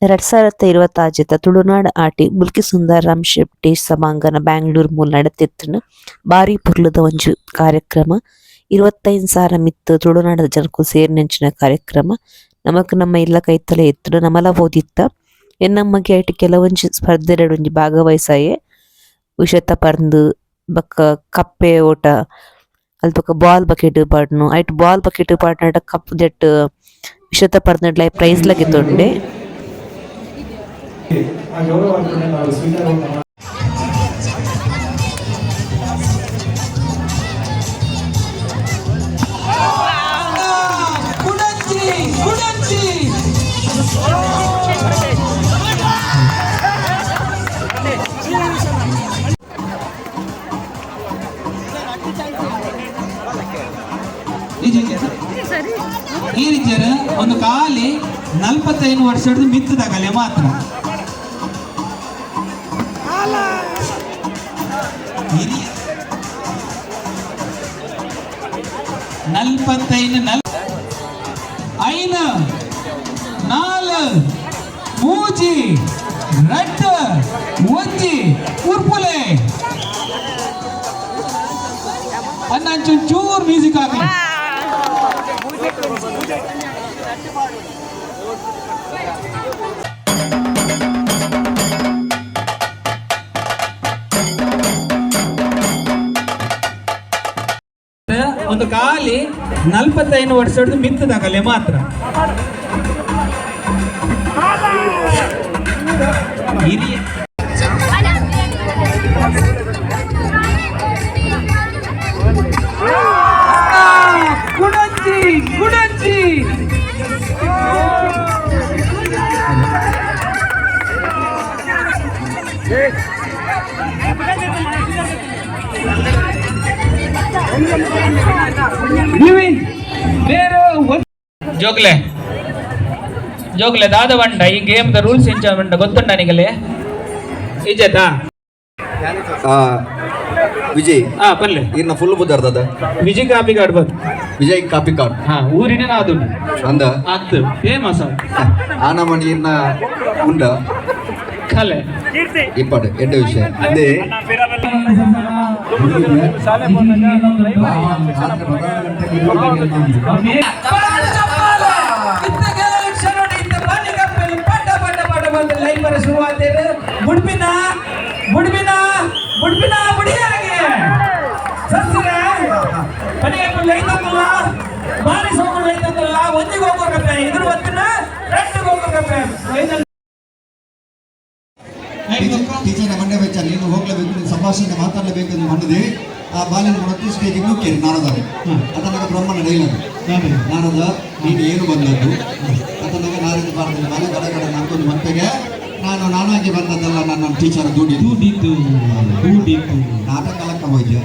2026 ತುಳುನಾಡು ಆಟಿ ಮುಲ್ಕಿ ಸುಂದರರಾಮ್ ಶೆಟ್ಟಿ ಸಭಾಂಗಣ ಬ್ಯಾಂಗ್ಳೂರ್ ಮೂಲ ನಡೆತಿತ್ತಿನ ಬಾರಿ ಪುರ್ಲುದ ಒಂಜಿ ಕಾರ್ಯಕ್ರಮ. 25,000 ಮಿತ್ತು ತುಳುನಾಡದ ಜನಕ್ಕೂ ಸೇರಿನಂಚಿನ ಕಾರ್ಯಕ್ರಮ. ನಮಕ್ ನಮ್ಮ ಇಲ್ಲ ಕೈತಲೆ ಎತ್ತುಡು ನಮಲ ಓದಿತ್ತ ಎನ್ನಮ್ಮಗೆ ಐಟ್ ಕೆಲವೊಂಜಿ ಸ್ಪರ್ಧೆಡ್ ಒಂಜಿ ಭಾಗವಹಿಸಾಯೆ ವಿಷತ ಪರ್ಂದ್ ಬಕ್ಕ ಕಪ್ಪೆ ಓಟ ಅಲ್ಪಕ್ಕ ಬಾಲ್ ಬಕೆಟ್ ಪಾಡ್ನು ಐಟ್ ಬಾಲ್ ಬಕೆಟ್ ಪಾಡ್ನಡ ಕಪ್ ಜೆಟ್ ವಿಷತ ಪರ್ಂದ್ಲೈ ಪ್ರೈಸ್ ಲಗೆ ತೊಂಡೆ. ಆ ಗೌರವವನ್ನು ನಾವು ಸ್ವೀಕಾರ ಈ ರೀತಿಯ ಒಂದು ಖಾಲಿ 45 ವರ್ಷದ ಮಿತ್ತದಾಗಲೆ ಮಾತ್ರ 45 ಐನ 4 ಮೂಜಿ ರಟ್ಟ ಒಂಜಿ ಉರ್ಪುಲೆ ಅನ್ನಂಚು ಚೂರ್ ಮ್ಯೂಸಿಕ್ ಆಗಲಿ. ಒಂದು ಖಾಲಿ 45 ವರ್ಷದ ಮಿತ್ತದಾಗಲೆ ಮಾತ್ರ ಹಿರಿಯ ಗುಡಂಜಿ ಗುಡಂಜಿ ಜೋಗ್ಲೆ ಜೋಗ್ಲೆ ದಾದವಂಡ ಈ ಗೇಮ್ ದ ರೂಲ್ಸ್ ಎಂಚ ಗೊತ್ತುಂಡ ನಿಗಲೆ ಇಜತಾ ವಿಜಯ್ ಪಲ್ಲೆ ಇರ್ನ ಫುಲ್ ಬುದ್ಧಾರ್ದ ವಿಜಯ್ ಕಾಪಿ ಕಾರ್ಡ್ ಬಂದು ವಿಜಯ್ ಕಾಪಿ ಕಾರ್ಡ್ ಊರಿನ ಅದು ಅಂದ ಆಗ್ತು ಫೇಮಸ್ ಆನಮಣಿ ಇರ್ನ ಉಂಡ ಕಲೆ ಇಪ್ಪಡು ಎಡ್ಡ ವಿಷಯ ಅದೇ ಬುಡ್ಬಿನ ಬುಡ್ಬಿನ ಬುಡ್ಬಿನ ಬುಡಿಯಾಗೆ ಸಸ್ರೆ ಪನಿಯಪ್ಪ ಲೈತಲ್ಲ ಬಾರಿ ಸೋಮ ಲೈತಲ್ಲ ಒಂದಿಗೆ ಹೋಗೋಕಪ್ಪೆ ಇದ್ರ ಒಂದಿನ ರೆಡ್ಡಿಗೆ ಹೋಗೋಕಪ್ಪೆ ಟೀಚರ್ ಮಂಡ್ಯ ಬೆಚ್ಚ ನೀನು ಹೋಗ್ಲೇಬೇಕು, ನೀನು ಸಂಭಾಷಣೆ ಮಾತಾಡಲೇಬೇಕು ಎಂದು ಮನದಿ ಆ ಬಾಲಿನ ಮುಡತ್ತು ಸ್ಟೇಜಿಗೆ ನುಕ್ಕೇರಿ ನಾರದ ಅದನ್ನಾಗ ಬ್ರಹ್ಮನ ಡೈಲಾಗ್ ನಾರದ ನೀನು ಏನು ಬಂದದ್ದು ಅದನ್ನಾಗ ನಾರದ ಬಾರದಲ್ಲಿ ಮನೆ ಗಡಗಡ ನನ್ಕೊಂದು ಮಂತೆಗೆ ನಾನಾಗಿ ಬಂದದ್ದಲ್ಲ ನನ್ನ ಟೀಚರ್ ದುಡಿದು ನಾಟಕ ಅಲಕ್ಕ ಹೋಯ್ತು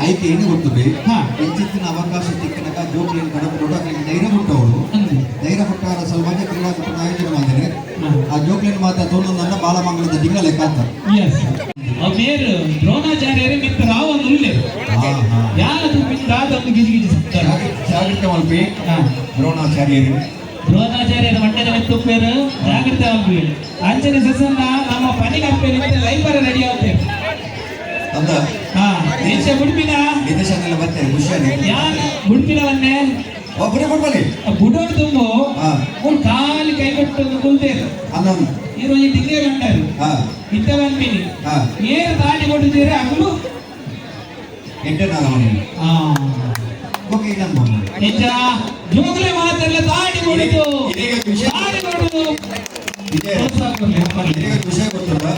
ಐತೆ ಏನು ಗೊತ್ತದೆ ಹೆಚ್ಚಿನ ಅವಕಾಶ ತಿಕ್ಕಿನಾಗ ಜೋಕ್ಲಿನ ಕಡಪ ನೋಡೋಕೆ ಧೈರ್ಯ ಕೊಟ್ಟವರು ಧೈರ್ಯ ಕೊಟ್ಟವರ ಸಲುವಾಗಿ ಕ್ರೀಡಾಕೂಟ ಆಯೋಜನೆ ಮಾಡಿದರೆ ಆ ಜೋಕ್ಲಿನ ಮಾತ್ರ ತೋನೊಂದನ್ನ ಬಾಲಮಂಗಲದ ದಿಂಗ ಲೆಕ್ಕ ಅಂತ ಮೇರು ದ್ರೋಣಾಚಾರ್ಯರೇ ಮಿತ್ರ ರಾವನು ಇಲ್ಲೇ ಯಾರು ಮಿತ್ರ ಗಿಜಿ ಗಿಜಿ ಜಾಗೃತ ಮಲ್ಪಿ ದ್ರೋಣಾಚಾರ್ಯರು ದ್ರೋಣಾಚಾರ್ಯರ ಮಂಡ್ಯದ ಮೆತ್ತುಪ್ಪೇರು ಜಾಗೃತ ಮಲ್ಪಿ ಅಂಚನೆ ಸಸನ್ನ ನಮ್ಮ ಪನಿಗಪ್ಪೆ ಲೈಬ್ರರಿ ರೆಡಿ ಆಗ್ತೇವೆ ಅಂದ ದೇಶ ಬುಡ್ಪಿನ ವಿದೇಶನೆಲ್ಲ ಬರ್ತೇನೆ ಖುಷಿಯಾಗಿ ಯಾರು ಬುಡ್ಪಿನವನ್ನೇ ಒಬ್ಬರೇ ಕೊಡ್ಬಲ್ಲಿ ಬುಡೋಡು ತುಂಬು ಒಂದು ಕಾಲಿ ಕೈ ಕೊಟ್ಟು ಕುಲ್ತೇರು ಅನ್ನೊಂದು ಇರುವ ಈ ಡಿಗ್ರಿ ಗಂಟರು ಇತ್ತ ಬಂದ್ಬಿನಿ ಏರು ದಾಟಿ ಕೊಟ್ಟಿದ್ದೀರ ಹಗಲು ಎಂಟೇ ನಾನು ಓಕೆ ನಮ್ಮ ನಿಜ ಜೋಗ್ಲೆ ಮಾತೆಲ್ಲ ದಾಟಿ ಕೊಡಿತು ದಾಟಿ ಕೊಡುದು ವಿಷಯ ಗೊತ್ತಲ್ಲ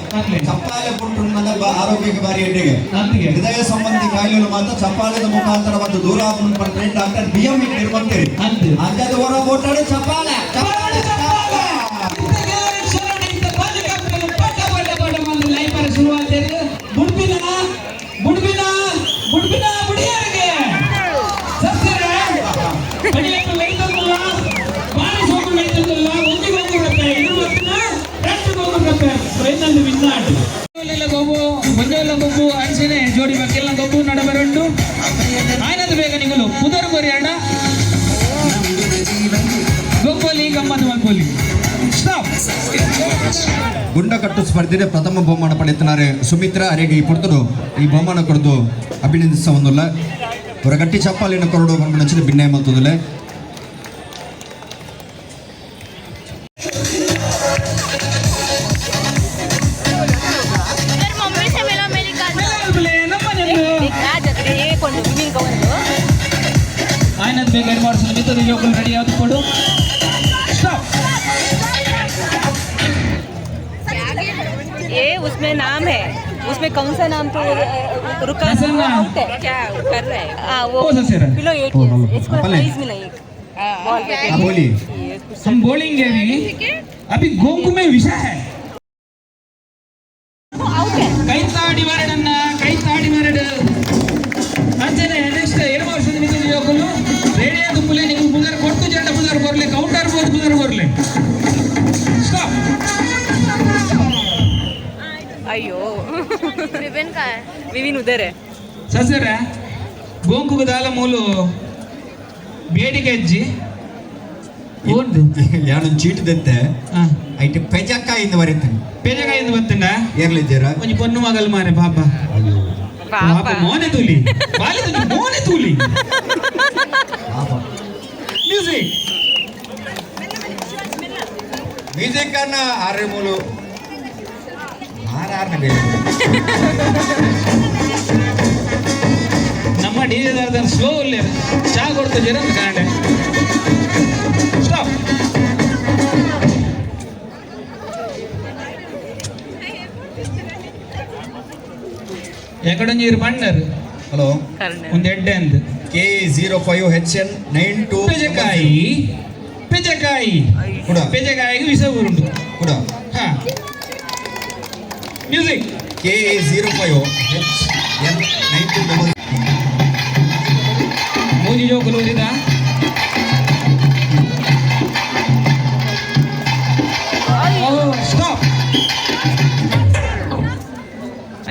ಚಪ್ಪಾಳೆ ಕೊಟ್ಟರು ಆರೋಗ್ಯಕ್ಕೆ ಬಾರಿ ಎಣ್ಣೆಗೆ ಹೃದಯ ಸಂಬಂಧಿ ಕಾಯಿಲೆಗಳು ಮಾತ್ರ ಚಪ್ಪಾಳೆದ ಮುಖಾಂತರ ಮತ್ತು ದೂರ ಟ್ರೀಟ್ ಡಾಕ್ಟರ್ BM ಇರುವಂತೆ ಅಂಜದ ಹೊರ ಓಟಾಡಿ ಚಪ್ಪಾಳೆ ಶುರುವಾದ ಬುಡ್ಬಿನ ಬುಡ್ಬಿನ ಬುಡ್ಬಿನ ಬುಡಿಯಾಗೆ ಸಸ್ಯರೇ ಬಡಿಯಕ್ಕೆ ಲೈತಲ್ಲ ಬಾರಿ ಸೋಕು ಲೈತಲ್ಲ ಒಂದಿಗೆ ಹೋಗುತ್ತೆ ಇದು ಗೊತ್ತಿನ ರೆಡ್ಡಿಗೆ ಹೋಗುತ್ತೆ ಇನ್ನೊಂದು ವಿನ್ನಾಡು ಗೊಬ್ಬು ಬಂಜೋಲ್ಲ ಗೊಬ್ಬು ಅನ್ಸಿನೇ ಜೋಡಿ ಮಕ್ಕೆಲ್ಲ ಗೊಬ್ಬು ನಡಬರುಂಡು ಆಯ್ನದು ಬೇಗ ನಿಗಲು ಪುದರ್ ಬರಿ ಅಣ್ಣ ಗೊಂಗೋಲಿ ಗಮ್ಮತ್ತು ಮಲ್ಪೋಲಿ ಸ್ಟಾಪ್. ಗುಂಡಕಟ್ಟು ಸ್ಪರ್ಧೆಯ ಪ್ರಥಮ ಬಹುಮಾನ ಪಡೆಯುತ್ತಾರೆ ಸುಮಿತ್ರಾ ಅರೆಗೆ ಈ ಪುರ್ತರು ಈ ಬಹುಮಾನ ಕೊಡದು ಅಭಿನಂದಿಸವೊಂದಿಲ್ಲ ಅವರ ಗಟ್ಟಿ ಚಪ್ಪಾಲಿನ ಕೊರಡು ನಚ್ಚಿನ ಭಿನ್ನ ಮಲ್ತದಿಲ್ಲ. ಆಯ್ನದ್ ಬೇಗ ಏನು ಮಾಡಿಸಲು ಮಿತ್ತದ ಜೋಕುಲು ರೆಡಿ ಆದ ಕೊಡು ಸ್ಟಾಪ್. ये उसमें नाम है, उसमें कौन सा नाम तो रुका आउट है क्या कर रहा है? हाँ वो कौन सा शेर है? किलो 8 है, इसको प्राइज मिला एक बॉल पे बोली हम बोलेंगे अभी गोंगु में विषय है. आउट है. ಕೈ ತಾಡಿ ಮರಡನ್ನ ಕೈ ತಾಡಿ ಮರಡು ಅಂಚನೆ ನೆಕ್ಸ್ಟ್ 2 ವರ್ಷದ ಮಿತ್ತದ ಜೋಕುಲು ರೇಡಿಯೋ ದುಪ್ಪುಲೆ ನೀವು ಬುದರ್ ಕೊಟ್ಟು ಜಂಡ ಬುದರ್ ಬರ್ಲೆ ಕೌಂಟರ್ ಬೋರ್ಡ್ ಬುದರ್ ಬರ್ಲೆ ಸ್ಟಾಪ್. अयो विपिन का है, विपिन उधर है. ಸಸರ ಗೋಂಕು ದಾಲ ಮೂಲು ಬೇಡಿಕೆ ಅಜ್ಜಿ ಓನ್ದು ಯಾನೊಂದು ಚೀಟ್ ದತ್ತೆ ಹಾ ಐಟ್ ಪೆಜಕ್ಕ ಇಂದ ಬರೀತಾನೆ ಪೇಜಗಾಯಿಂದ ಬತ್ತಂಡ ಏರ್ಲಿದ್ದೀರಾ ಒಂಜಿ ಪೊನ್ನು ಮಗಲ್ ಮಾರೆ ಪಾಪ ಪಾಪ ಮೋನೆ ತೂಲಿ ಬಾಲಿ ತುಲಿ ಮೋನೆ ತೂಲಿ ಮ್ಯೂಸಿಕ್ ಮ್ಯೂಸಿಕ್ ಅನ್ನ ಆರೆ ಮೂಲು ಆರಾರನೇ ಬೇರೆ ನಮ್ಮ ಡಿಜೆ ದಾರ್ದ ಸ್ಲೋ ಉಲ್ಲೇರ ಚಾ ಕೊಡ್ತ ಜರಂತ ಕಾಂಡೆ ಸ್ಟಾಪ್. ಎಕಡೊಂಜಿ ಬಂಡರ್ ಹಲೋ ಒಂದು ಎಡ್ಡೆ ಅಂದ್ K05HN92 ಪೆಜಕಾಯಿ ಪೆಜಕಾಯಿ ಕೂಡ ಪೆಜಕಾಯಿಗೆ ವಿಷ ಉಂಟು ಕೂಡ ಹಾ ಮ್ಯೂಸಿಕ್ K05HN92 ಮೂಜಿ ಜೋಕುಲು ಓದಿದ ಸ್ಟಾಪ್.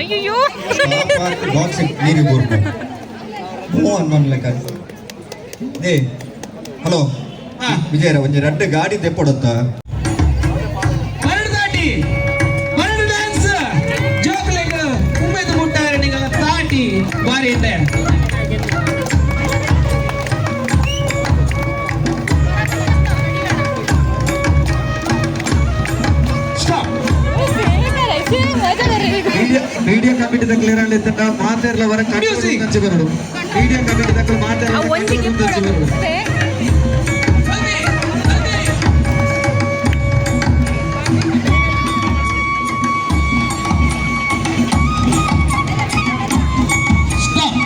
अयो ಬಾಕ್ಸ್ ನೀರು ಬೋರ್ಡ್ ಮೋಹನ್ ಬಂದ್ಲಕ್ಕ ಏ ಹಲೋ ಹಾ ವಿಜಯರ ಒಂದು ರೆಡ್ ಗಾಡಿ ತೆಪ್ಪೊಡತ್ತ ಮರಳು ದಾಟಿ ಮರಳು ಡ್ಯಾನ್ಸ್ ಜೋಕ್ಲೆಗ್ ಉಮ್ಮೆದು ಮುಟ್ಟಾರೆ ನಿಗಲ ತಾಟಿ ಬಾರಿ ಇದೆ ಸ್ಟಾಪ್. ಮೀಡಿಯಾ ಕಮಿಟಿ ಕ್ಲಿಯರ್ ಆಗಿತ್ತ ಮಾತಾಡ್ಲ ವರ Music. ಕಂಚು ಬರಡು ಮೀಡಿಯಾ ಕಮಿಟಿ ಮಾತಾಡ್ಲ ಒಂದು ಗಿಫ್ಟ್ ಕೊಡುತ್ತೆ. ಸ್ಟಾಪ್.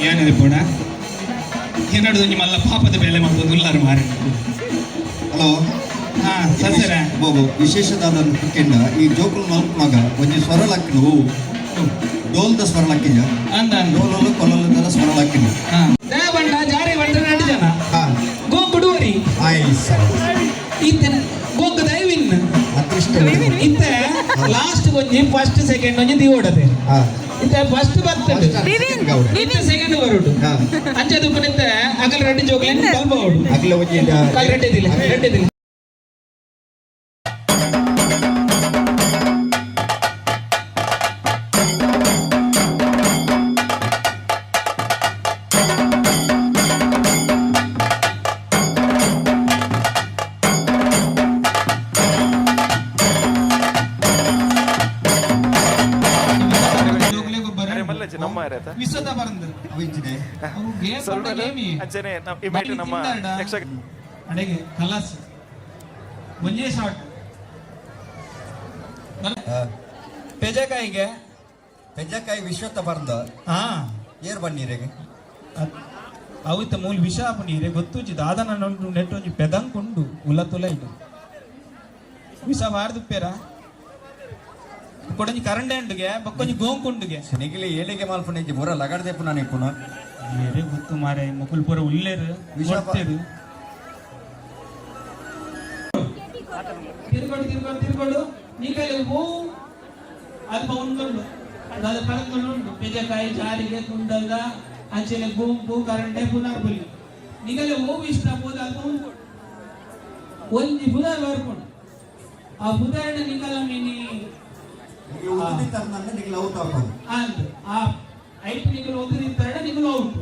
ಏನಿದೆ ಪೋಣ ಏನಾಡು ಒಂಜಿ ಮಲ್ಲ ಪಾಪದ ಬೆಲೆ ಮಾಡ್ಬೋದು ಉಲ್ಲಾರು ಮಾರಿ. ಹಲೋ ಹಾ ಸಸರ ಬಾಬು ವಿಶೇಷದಾದ ಕೆಂಡ ಈ ಜೋಕುಲು ಮಲ್ಪುವಾಗ ಒಂಜಿ ಸ್ವರ ಲಕ್ಕಿನ ಡೋಲ್ದ ಸ್ವರ ಲಕ್ಕಿನ ಅಂದ ಡೋಲಲು ಕೊಲ್ಲಲು ಸ್ವರ ಲಕ್ಕಿನ ಹಾ ದೇ ಬಂಡ ಜಾರಿ ಬಂಡ ನಾಟಿ ಜನ ಹಾ ಗೋಂಕು ಡೂರಿ ಆಯ್ಸ ಇತ್ತೆ ಗೋಂಕು ದೈವಿನ್ ಅದೃಷ್ಟ ಇತ್ತೆ ಲಾಸ್ಟ್ ಒಂಜಿ ಫಸ್ಟ್ ಸೆಕೆಂಡ್ ಒಂಜಿ ದಿವೋಡದೆ ಹಾ ಇತ್ತೆ ಫಸ್ಟ್ ಬರ್ತದೆ ಇತ್ತೆ ಸೆಕೆಂಡ್ ಬರುಡು ಹಾ ಅಂಚದು ಪನಿತ್ತೆ ಅಕಲ್ ರೆಡ್ಡಿ ಜೋಕ್ಲೆನ್ ಬಲ್ಬ ಓಡು ಅಗ್ಲ ಒಂಜಿ ಕಲ್ ರೆಡ್ಡಿ ದಿಲ್ಲ ರೆಡ್ಡಿ ದಿಲ್ಲ ವಿಶ್ವದ ಬರಂದ ಅವಿಂಚಿದೆ ಸ್ವಲ್ಪ ಅಂಚನೆ ಇಮೇಟ್ ನಮ್ಮ ಯಕ್ಷ ಅಡೆಗೆ ಕಲಾಸ್ ಒಂಜೇ ಶಾಟ್ ಪೆಜಕಾಯಿಗೆ ಪೆಜ್ಜಕಾಯಿ ವಿಶ್ವತ್ತ ಬರ್ದ ಹಾ ಏರ್ ಬನ್ನೀರೆಗೆ ಅವಿತ ಮೂಲ ವಿಷ ನೀರೆ ಗೊತ್ತುಜಿ ದಾದನ ನೆಟ್ಟು ಒಂಜಿ ಪೆದಂಕೊಂಡು ಉಲ್ಲ ತುಲ ಇದು ವಿಷ ಮಾರ್ದುಪ್ಪೇರ ಕೊಡಂಜಿ ಕರಂಡೆ ಅಂಡುಗೆ ಬಕ್ಕೊಂಜಿ ಗೋಂಕುಂಡುಗೆ ನಿಗಿಲಿ ಏಳಿಗೆ ಮಾಲ್ಪುಣಿಜ್ಜಿ ಬುರ ಲಗಡ್ದೆಪ್ಪು ನಾನು ಇಪ್ಪುನ ಬೇರೆ ಗೊತ್ತು ಮಾರೆ ಮುಕುಲ್ ಪೂರ ಉಲ್ಲೇರು ವಿಷ ಕೊಡ್ತೇರು ತಿರ್ಕೊಂಡು ತಿರ್ಕೊಂಡು ತಿರ್ಕೊಂಡು ನೀ ಕೈಲಿ ಹೂ ಅಲ್ಪ ಉಂಡ್ಕೊಂಡು ಅದು ಕಳ್ಕೊಂಡು ಉಂಟು ಬೆಜಕಾಯಿ ಜಾರಿಗೆ ಕುಂಡಲ್ದ ಅಂಚೆಲೆ ಗುಂಪು ಕರಂಟೆ ಪುನರ್ಬುಲಿ ನಿಗಲೆ ಹೋಗು ಇಷ್ಟ ಆಗ್ಬೋದು ಅದು ಒಂಜಿ ಪುನರ್ ಬರ್ಕೊಂಡು ಆ ಪುನರ್ನ ನಿಗಲ ಮಿನಿ ಅಂದ್ ಆ ಐಟ್ ನಿಗಲು ಒದರಿರ್ತಾರ ನಿಗಲು ಔಟ್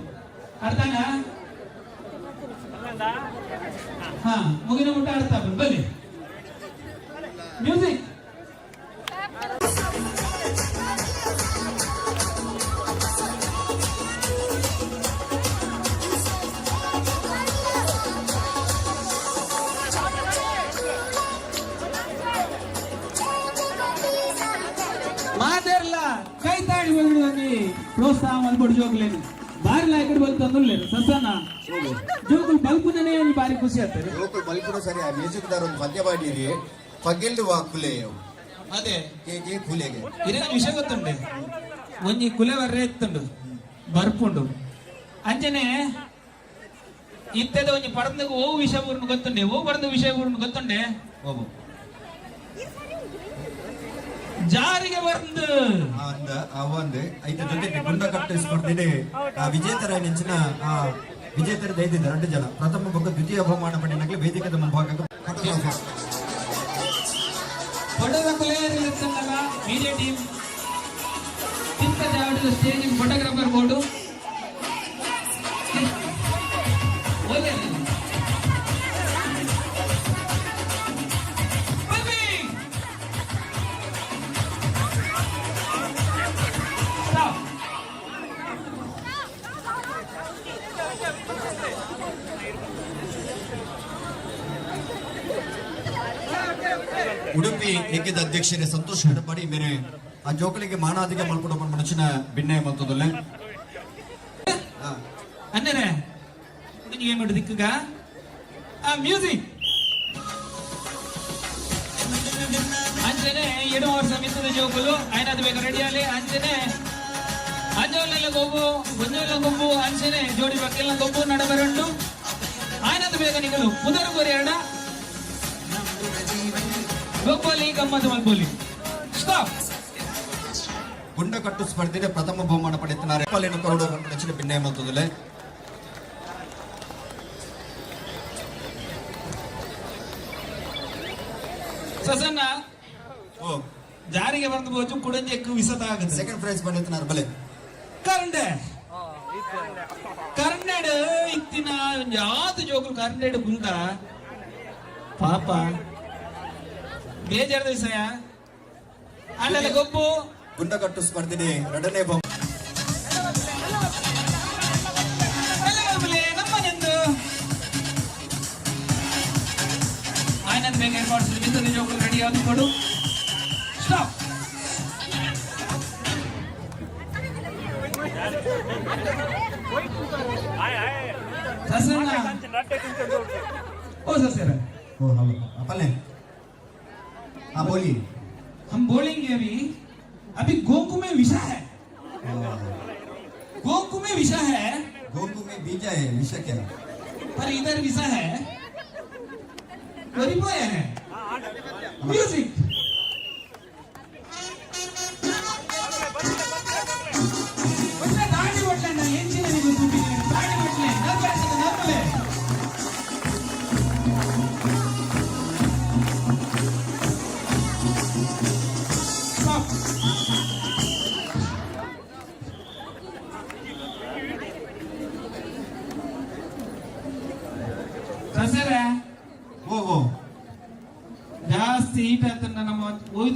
ಅರ್ಥನಾ ಹಾ ಮುಗಿನ ಮುಟ್ಟ ಆಡ್ತಾ ಬನ್ನಿ ಮ್ಯೂಸಿಕ್ ಮಾತೆರ್ಲ ಕೈ ತಾಡಿ ಬಂದು ಪ್ರೋತ್ಸಾಹ ಮಾಡ್ಕೊಡು ಜೋಗ್ಲೇನು ಬಾರಿಲ ಈ ಕಡೆ ಬಂದು ತಂದುಲ್ಲೇನು ಸಸನ ಜೋಗುಲ್ ಬಲ್ಪುನೇ ಬಾರಿ ಖುಷಿ ಆಗ್ತದೆ ಲೋಕಲ್ ಬಲ್ಪುನ ಸರಿ ಆ ಮ್ಯೂಸಿಕ್ ದಾರ ಒಂದು ಪದ್ಯ ಮಾಡಿರಿ ಪಗಿಲ್ದು ವಾಕುಲೆ ಅದೇ ಕೆ ಕುಲೆಗೆ ಇರಗ ವಿಷಯ ಗೊತ್ತುಂಡೆ ಒಂಜಿ ಕುಲೆ ವರ್ರೆ ಎತ್ತುಂಡು ಬರ್ಪುಂಡು ಅಂಚನೆ ಇತ್ತದ ಒಂಜಿ ಪಡಂದಕ್ಕೆ ಹೋಗು ವಿಷಯ ಊರ್ನು ಗೊತ್ತುಂಡೆ ಹೋಗು ಪಡದ ವಿಷಯ ಊರ್ನು ಗೊತ್ತುಂಡೆ ಹೋಗು ಜಾರಿಗೆ ಬಂದು ಅಂದ ಅವಂದು ಐದು ಜೊತೆ ಗುಂಡ ಕಟ್ಟು ಸ್ಪರ್ಧೆಗೆ ವಿಜೇತರ ನೆಂಚಿನ ವಿಜೇತರ ದೈದಿದ್ದ 2 ಜನ ಪ್ರಥಮ ಬಗ್ಗೆ ದ್ವಿತೀಯ ಬಹುಮಾನ ಪಡೆಯಲು ವೇದಿಕೆದ ಮುಂಭಾಗ ಫೋಟೋದ ಕುಲೆಯಲ್ಲ ಮೀಡಿಯಾ ಟೀಮ್ ಇಂತ ಜಾವಡಿದ ಸ್ಟೇಜಿಂಗ್ ಫೋಟೋಗ್ರಾಫರ್ ಬೋರ್ಡು ಉಡುಪಿ ಏಕದ ಅಧ್ಯಕ್ಷರೇ ಸಂತೋಷ್ ಹಡಪಾಡಿ ಮೇರೆ ಆ ಜೋಕಲಿಗೆ ಮಾನಾದಿಗೆ ಮಲ್ಪಡ ಮನುಷ್ಯನ ಭಿನ್ನಯ ಮತ್ತದಲ್ಲೇ ಅನ್ನರೆ ನಿಮಗೆ ಏನು ದಿಕ್ಕಗ ಆ ಮ್ಯೂಸಿಕ್ ಅಂಜನೆ 7 ವರ್ಷ ಮಿತ್ತದ ಜೋಕುಲು ಆಯ್ನದು ಬೇಗ ರೆಡಿಯಾಲಿ ಅಂಜನೆ ಅಂಜೋಲೆಲ್ಲ ಗೊಬ್ಬು ಒಂಜೋಲ ಗೊಬ್ಬು ಅಂಜನೆ ಜೋಡಿ ಬಕ್ಕೆಲ್ಲ ಗೊಬ್ಬು ನಡಬರಂಡು ಆಯ್ನದು ಬೇಗ ನಿಗಲು ಪುನರ್ ಕೊರಿಯಾಡ ಗೊಬ್ಬಲಿ ಗಮ್ಮತ್ತು ಮಲ್ಬೋಲಿ ಸ್ಟಾಪ್ ಗುಂಡ ಕಟ್ಟು ಸ್ಪರ್ಧೆಗೆ ಪ್ರಥಮ ಬಹುಮಾನ ಪಡೆಯುತ್ತಾರೆ ಪಾಲಿನ ಕರೋಡು ನೆಚ್ಚಿನ ಭಿನ್ನಯ ಮತ್ತದಲ್ಲೇ ಸಸನ್ನ ಓ ಜಾರಿಗೆ ಬಂದು ಬೋಚು ಕುಡಂಜೆಕ್ಕು ವಿಸತ ಆಗುತ್ತೆ ಸೆಕೆಂಡ್ ಪ್ರೈಸ್ ಪಡೆಯುತ್ತಾರೆ ಬಲೆ ಕರಂಡೆ ಕರ್ನಾಡು ಇತ್ತಿನ ಯಾವ್ದು ಜೋಕುಲು ಕರ್ನಾಡು ಗುಂಡ ಪಾಪ ಬೇಜಾರದ ವಿಷಯ ಅಲ್ಲೆಲ್ಲ ಗೊಬ್ಬು ಗುಂಡ ಕಟ್ಟು ಸ್ಪರ್ಧೆಗೆ 2ನೇ ಬಹುಮಾನ ನಮ್ಮನೆಂದು ಆಯ್ನಂದ್ ಬೇಗ ಏರ್ಪಾಡಿಸಿದ ಮಿತ್ತದ ಜೋಕುಲು ರೆಡಿ ಆಗಿ ಕೊಡು ಸ್ಟಾಪ್ ओ सर ओ हेलो अपन ने हाँ बोलिए हम बोलेंगे अभी गोकु में विषा है गोकु में विषा है गोकु में बीजा है विषय क्या पर इधर विषा है वरिपोया है म्यूजिक दाढ़ी बटले ಏನ್ ಚಿನ್ನ ಗೊತ್ತು दाढ़ी बटले ನರ್ಮಲೆ ಸಸರೆ ಓ ಜಾಸ್ತಿ ಹೀಟ್ ಆತನ ನಮ್ಮ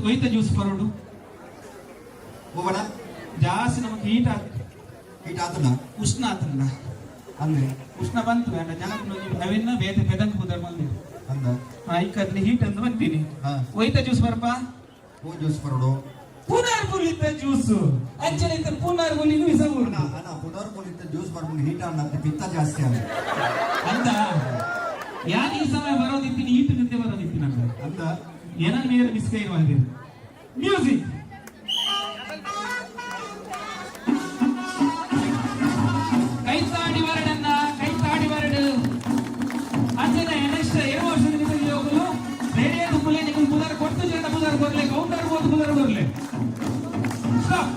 ಒಯ್ತ ಜ್ಯೂಸ್ ಬರೋಡು ಓ ಬಡ ಜಾಸ್ತಿ ನಮಗೆ ಹೀಟ್ ಆತನ ಉಷ್ಣ ಆತನ ಅಂದ್ರೆ ಉಷ್ಣ ಬಂತು ಅಣ್ಣ ಜನಕ್ಕೆ ಅವೆನ್ನ ಬೇತೆ ಬೆದಂಕ ಕುದರ್ ಮಂದಿ ಅಂದ ಐಕದ್ಲಿ ಹೀಟ್ ಅಂತ ಬಂತೀನಿ ಹಾ ಒಯ್ತ ಜ್ಯೂಸ್ ಬರಪ್ಪ ಓ ಜ್ಯೂಸ್ ಬರೋಡು ಪುನರ್ಬುಲಿತ ಜ್ಯೂಸ್ ಅಂಚಲಿತ ಪುನರ್ಬುಲಿಗೂ ವಿಸಗೂರ್ಣ ಅಣ್ಣ ಪುನರ್ಬುಲಿತ ಜ್ಯೂಸ್ ಬರ್ಕೊಂಡು ಹೀಟ್ ಅನ್ನತ್ತೆ ಪಿತ್ತ ಜಾಸ್ತಿ ಆಗ ಅಂತ ಯಾರು ಈ ಸಮಯ ಬರೋದಿತ್ತೀನಿ ಹೀಟ್ ನಿಂತೆ ಬರೋದಿತ್ತೀನಿ ಅಂತ ಅಂದ ಏನನ್ನ ನೀರು ಮಿಸ್ಕೈ ಮಾಡಿದ್ರು ಮ್ಯೂಸಿಕ್ ಕೈತಾಡಿ ಬರಡು ಅಂಚನೆ ನೆಕ್ಸ್ಟ್ 7 ವರ್ಷದ ನಿಮಗೆ ಹೋಗಲು ರೇಡಿಯೋದ ಮುಲೆ ನಿಮಗೆ ಪುನರ್ ಕೊಟ್ಟು ಜನ ಪುನರ್ ಬರಲಿ ಕೌಂಟರ್ ಬೋದು ಪುನರ್ ಬರಲಿ ಸ್ಟಾಪ್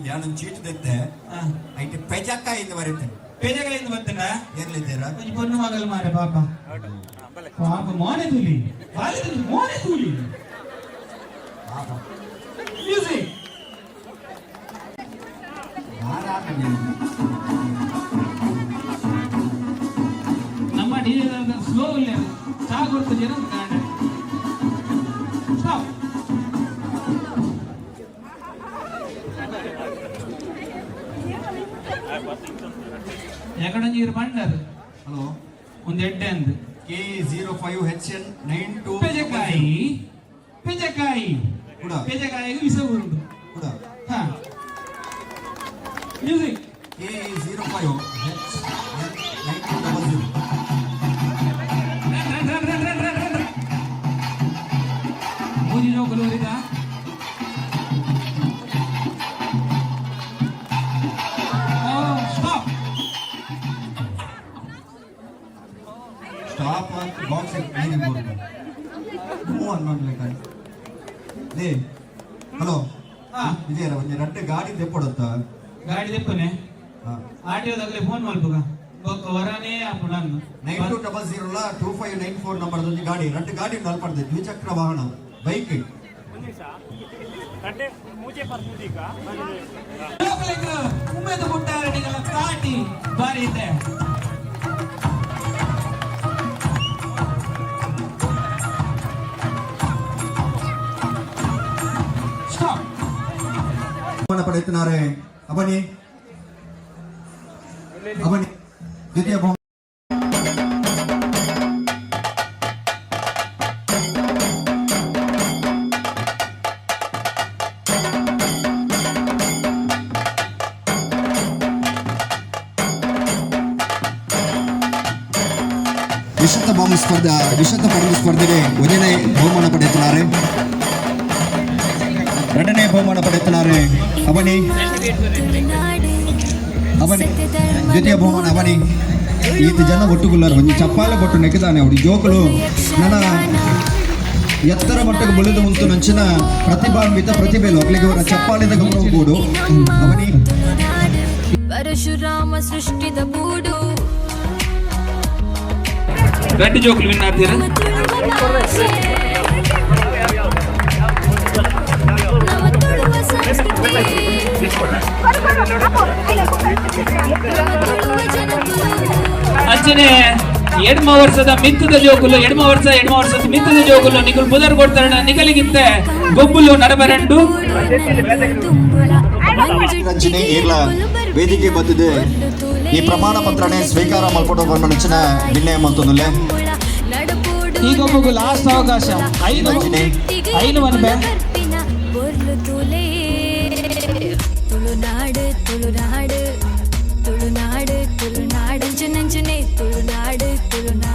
ಯಾನೊಂದು ಚೀಟ್ ತೆತ್ತೆ ಐಟಿ ಪೆಜಕ್ಕ ಇಂದ ಬರುತ್ತೆ ಪೇಜಗಳಿಂದ ಬಂತನ ಎಲ್ಲಿದ್ದೀರಾ కొంచెం పొన్ను మగలు మారే పాప పాప మోనే తూలి బాలిది మోనే తూలి మ్యూజిక్ ನಮ್ಮ ಡಿಜೆ ಸ್ಲೋ ಇಲ್ಲ ಚಾ ಕೊಡ್ತ ಜನ ಕಾಂಡ ಸ್ಟಾಪ್ ఎక్కడ నీరు పడినారు ಹಲೋ ಒಂದು ಎಡ್ಡೆ ಅಂದು KE05HN92 పెంజకాయి ಕೂಡ పెంజకాయకు విస ఊరుండు ಕೂಡ హా మ్యూజిక్ KE05HN9200 ಮೂಜಿ ಜೋಕುಲು ಊರಿದ ಸ್ಟಾಪ್ ಸ್ಟಾಪ್ ಬಾಕ್ಸ್ ನೀನು ಬೋರ್ಡ್ ಮೂವ್ ಅನ್ನೋಡ್ಲಿಕ್ಕೆ ಲೇ ಹಲೋ ವಿಜಯರ ಒಂದು ರಡ್ಡೆ ಗಾಡಿ ತೆಪ್ಪಡುತ್ತಾ ಗಾಡಿ ತೆಪ್ಪನೆ ಆಟಿಯೋದಾಗಲೇ ಫೋನ್ ಮಾಡ್ಬೋಗ ವರಾನೇ ಅಪ್ಪು ನಾನು 9200 2594 ನಂಬರ್ ಒಂದು ಗಾಡಿ ರಡ್ಡೆ ಗಾಡಿ ನಲ್ಪಡ್ದೆ ದ್ವಿಚಕ್ರ ವಾಹನ ಬೈಕ್ ಉಮ್ಮೆದು ಮುಟ್ಟಾರಣಿಗಳ ಕಾಟಿ ಬಾರಿ ಇದೆ ಸ್ಟಾಪ್ ಪಡೆಯುತ್ತಾರೆ ಅವನಿ ಅವನಿ ದ್ವಿತೀಯ ಬಹುಮಾನ ವಿಶ್ವತ ಪಡೆದ ಸ್ಪರ್ಧೆಗೆ ಒಂದನೇ ಬಹುಮಾನ ಪಡೆಯುತ್ತಾರೆ ಎರಡನೇ ಬಹುಮಾನ ಪಡೆಯುತ್ತಾರೆ ಅವನಿ ದ್ವಿತೀಯ ಬಹುಮಾನ ಅವನಿ ಈತ ಜನ ಒಟ್ಟುಗುಳ್ಳರು ಒಂದು ಚಪ್ಪಾಲೆ ಕೊಟ್ಟು ನೆಕ್ಕಿದಾನೆ ಅವ್ರು ಜೋಕುಲು ನನ್ನ ಎತ್ತರ ಮಟ್ಟಕ್ಕೆ ಬೆಳೆದು ಉಂಟು ನಂಚಿನ ಪ್ರತಿಭಾನ್ವಿತ ಪ್ರತಿಭೆಲು ಅಗ್ಲಿಗೆ ಅವರ ಚಪ್ಪಾಳೆದ ಗೌರವ ಕೂಡು ಅವನಿ ಪರಶುರಾಮ ಸೃಷ್ಟಿದ ಬೂಡು ಗಂಡು ಜೋಕುಲು ವಿನ್ ಆಗ್ತೀರಾ ಅಂಚನೆ ಎಡ್ಮ ವರ್ಷದ ಮಿತ್ತದ ಜೋಕುಲು ಎಡ್ಮ ವರ್ಷದ ಮಿತ್ತದ ಜೋಕುಲು ನಿಖಲ್ ಬುದರ್ ಕೊಡ್ತಾರ ನಿಖಲಿಗಿಂತ ಗೊಬ್ಬುಲು ನಡಬರಂಡು ರಂಜನೆ ಏರ್ಲ ವೇದಿಕೆ ಬಂದಿದೆ ಈ ಪ್ರಮಾಣ ಪತ್ರನೇ ಸ್ವೀಕಾರ ಮಾಡ್ಕೊಂಡು ಬಂದ ನಂಚಿನ ಭಿನ್ನಯ ಮಂತೊಂದುಲೆ ಈಗ ಒಬ್ಬಗೂ ಲಾಸ್ಟ್ ಅವಕಾಶ ಐದು ಮನ್ಬೆ ತುಳುನಾಡು ತುಳುನಾಡು ತುಳುನಾಡು ತುಳುನಾಡು ನಂಚನೆ ತುಳುನಾಡು ತುಳುನಾಡು